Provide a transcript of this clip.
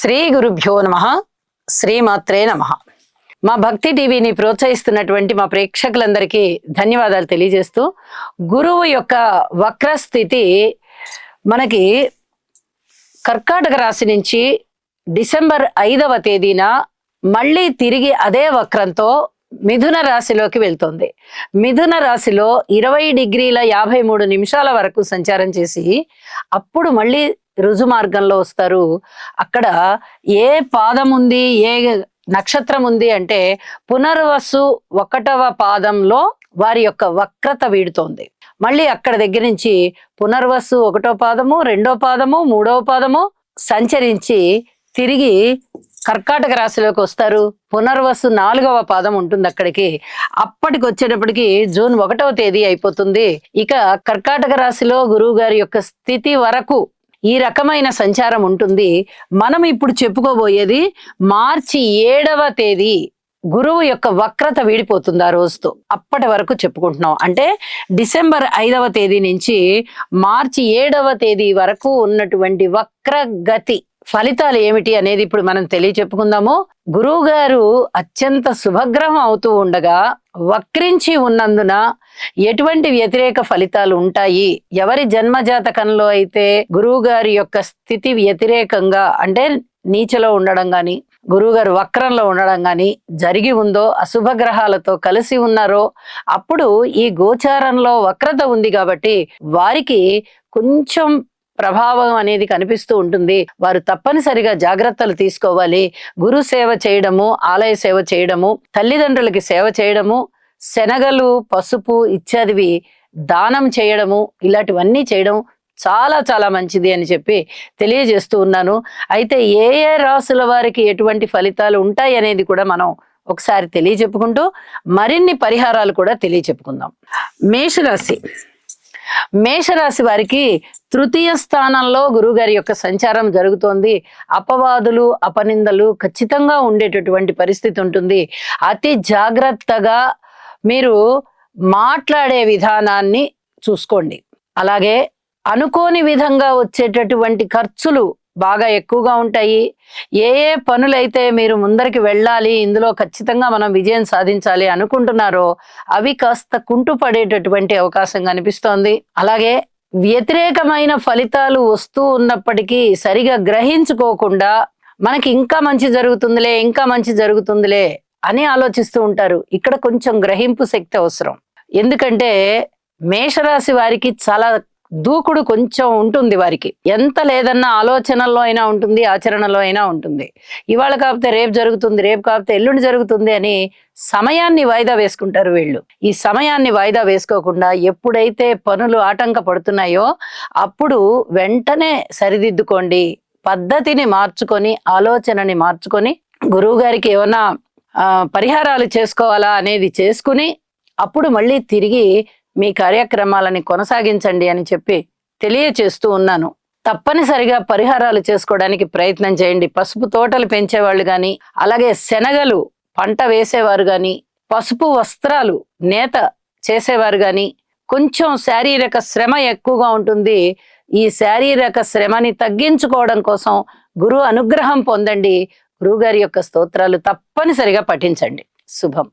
శ్రీ గురుభ్యో నమః. శ్రీమాత్రే నమః. మా భక్తి టీవీని ప్రోత్సహిస్తున్నటువంటి మా ప్రేక్షకులందరికీ ధన్యవాదాలు తెలియజేస్తూ, గురువు యొక్క వక్రస్థితి మనకి కర్కాటక రాశి నుంచి డిసెంబర్ 5వ తేదీన మళ్ళీ తిరిగి అదే వక్రంతో మిథున రాశిలోకి వెళ్తుంది. మిథున రాశిలో 20 డిగ్రీల 53 నిమిషాల వరకు సంచారం చేసి అప్పుడు మళ్ళీ రుజు మార్గంలో వస్తారు. అక్కడ ఏ పాదం ఉంది, ఏ నక్షత్రం ఉంది అంటే పునర్వసు 1వ పాదంలో వారి యొక్క వక్రత వీడుతోంది. మళ్ళీ అక్కడ దగ్గర నుంచి పునర్వసు 1వ పాదము, 2వ పాదము, 3వ పాదము సంచరించి తిరిగి కర్కాటక రాశిలోకి వస్తారు. పునర్వసు 4వ పాదం ఉంటుంది అక్కడికి. అప్పటికి వచ్చేటప్పటికి జూన్ 1వ తేదీ అయిపోతుంది. ఇక కర్కాటక రాశిలో గురువు గారి యొక్క స్థితి వరకు ఈ రకమైన సంచారం ఉంటుంది. మనం ఇప్పుడు చెప్పుకోబోయేది మార్చి 7వ తేదీ గురువు యొక్క వక్రత వీడిపోతుంది ఆ రోజుతో. అప్పటి వరకు చెప్పుకుంటున్నాం. అంటే డిసెంబర్ 5వ తేదీ నుంచి మార్చి 7వ తేదీ వరకు ఉన్నటువంటి వక్రగతి ఫలితాలు ఏమిటి అనేది ఇప్పుడు మనం తెలియచెప్పుకుందాము. గురువు గారు అత్యంత శుభగ్రహం అవుతూ ఉండగా వక్రించి ఉన్నందున ఎటువంటి వ్యతిరేక ఫలితాలు ఉంటాయి, ఎవరి జన్మజాతకంలో అయితే గురువు గారి యొక్క స్థితి వ్యతిరేకంగా అంటే నీచలో ఉండడం గాని, గురువుగారు వక్రంలో ఉండడం గాని జరిగి ఉందో, అశుభ గ్రహాలతో కలిసి ఉన్నారో, అప్పుడు ఈ గోచారంలో వక్రత ఉంది కాబట్టి వారికి కొంచెం ప్రభావం అనేది కనిపిస్తూ ఉంటుంది. వారు తప్పనిసరిగా జాగ్రత్తలు తీసుకోవాలి. గురు సేవ చేయడము, ఆలయ సేవ చేయడము, తల్లిదండ్రులకి సేవ చేయడము, శనగలు, పసుపు ఇత్యాదివి దానం చేయడము, ఇలాంటివన్నీ చేయడం చాలా చాలా మంచిది అని చెప్పి తెలియజేస్తూ ఉన్నాను. అయితే ఏ ఏ రాసుల వారికి ఎటువంటి ఫలితాలు ఉంటాయి అనేది కూడా మనం ఒకసారి తెలియచెప్పుకుంటూ మరిన్ని పరిహారాలు కూడా తెలియచెప్పుకుందాం. మేషరాశి వారికి తృతీయ స్థానంలో గురువుగారి యొక్క సంచారం జరుగుతోంది. అపవాదులు, అపనిందలు ఖచ్చితంగా ఉండేటటువంటి పరిస్థితి ఉంటుంది. అతి జాగ్రత్తగా మీరు మాట్లాడే విధానాన్ని చూసుకోండి. అలాగే అనుకోని విధంగా వచ్చేటటువంటి ఖర్చులు బాగా ఎక్కువగా ఉంటాయి. ఏ ఏ పనులైతే మీరు ముందరికి వెళ్ళాలి, ఇందులో ఖచ్చితంగా మనం విజయం సాధించాలి అనుకుంటున్నారో అవి కాస్త కుంటుపడేటటువంటి అవకాశం కనిపిస్తోంది. అలాగే వ్యతిరేకమైన ఫలితాలు వస్తూ ఉన్నప్పటికీ సరిగా గ్రహించుకోకుండా మనకి ఇంకా మంచి జరుగుతుందిలే అని ఆలోచిస్తూ ఉంటారు. ఇక్కడ కొంచెం గ్రహింపు శక్తి అవసరం. ఎందుకంటే మేషరాశి వారికి చాలా దూకుడు కొంచెం ఉంటుంది. వారికి ఎంత లేదన్నా ఆలోచనల్లో అయినా ఉంటుంది, ఆచరణలో అయినా ఉంటుంది. ఇవాళ కాకపోతే రేపు జరుగుతుంది, రేపు కాకపోతే ఎల్లుండి జరుగుతుంది అని సమయాన్ని వాయిదా వేసుకుంటారు వీళ్ళు. ఈ సమయాన్ని వాయిదా వేసుకోకుండా ఎప్పుడైతే పనులు ఆటంక పడుతున్నాయో అప్పుడు వెంటనే సరిదిద్దుకోండి. పద్ధతిని మార్చుకొని, ఆలోచనని మార్చుకొని, గురువు గారికి ఏమన్నా పరిహారాలు చేసుకోవాలా అనేది చేసుకుని అప్పుడు మళ్ళీ తిరిగి మీ కార్యక్రమాలని కొనసాగించండి అని చెప్పి తెలియచేస్తూ ఉన్నాను. తప్పనిసరిగా పరిహారాలు చేసుకోవడానికి ప్రయత్నం చేయండి. పసుపు తోటలు పెంచేవాళ్ళు కానీ, అలాగే శనగలు పంట వేసేవారు కానీ, పసుపు వస్త్రాలు నేత చేసేవారు కానీ, కొంచెం శారీరక శ్రమ ఎక్కువగా ఉంటుంది. ఈ శారీరక శ్రమని తగ్గించుకోవడం కోసం గురువు అనుగ్రహం పొందండి. గురువు గారి యొక్క స్తోత్రాలు తప్పనిసరిగా పఠించండి. శుభం.